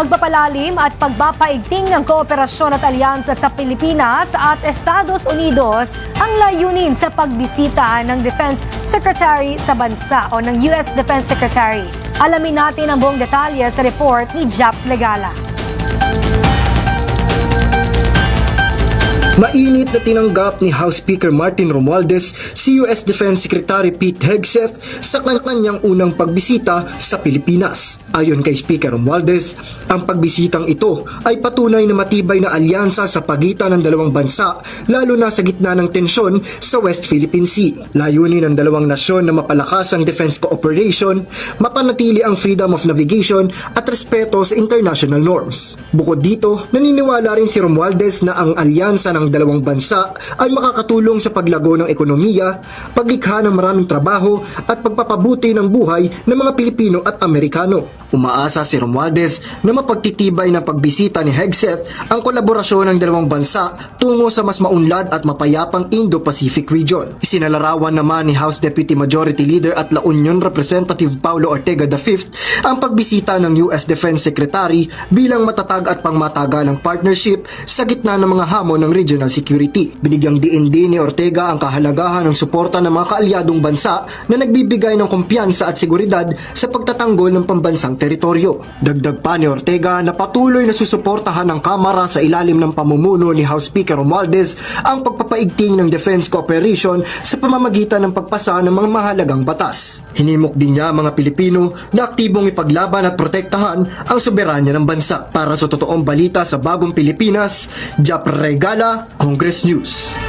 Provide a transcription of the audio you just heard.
Pagpapalalim at pagpapaigting ng kooperasyon at alyansa sa Pilipinas at Estados Unidos ang layunin sa pagbisita ng Defense Secretary sa bansa o ng US Defense Secretary. Alamin natin ang buong detalye sa report ni Jap Legala. Mainit na tinanggap ni House Speaker Martin Romualdez si US Defense Secretary Pete Hegseth sa kanyang unang pagbisita sa Pilipinas. Ayon kay Speaker Romualdez, ang pagbisitang ito ay patunay na matibay na alyansa sa pagitan ng dalawang bansa, lalo na sa gitna ng tensyon sa West Philippine Sea. Layunin ng dalawang nasyon na mapalakas ang defense cooperation, mapanatili ang freedom of navigation at respeto sa international norms. Bukod dito, naniniwala rin si Romualdez na ang alyansa ng dalawang bansa ay makakatulong sa paglago ng ekonomiya, paglikha ng maraming trabaho at pagpapabuti ng buhay ng mga Pilipino at Amerikano. Umaasa si Romualdez na mapagtitibay ng pagbisita ni Hegseth ang kolaborasyon ng dalawang bansa tungo sa mas maunlad at mapayapang Indo-Pacific region. Isinalarawan naman ni House Deputy Majority Leader at La Union Representative Paulo Ortega V ang pagbisita ng US Defense Secretary bilang matatag at pangmatagalang partnership sa gitna ng mga hamon ng regional security. Binigyang diin din ni Ortega ang kahalagahan ng suporta ng mga kaalyadong bansa na nagbibigay ng kumpiyansa at seguridad sa pagtatanggol ng pambansang teritoryo. Dagdag pa ni Ortega na patuloy na susuportahan ng Kamara sa ilalim ng pamumuno ni House Speaker Romualdez ang pagpapaigting ng defense cooperation sa pamamagitan ng pagpasa ng mga mahalagang batas. Hinimok din niya ang mga Pilipino na aktibong ipaglaban at protektahan ang soberanya ng bansa. Para sa totoong balita sa Bagong Pilipinas, Jap Regala, Congress News.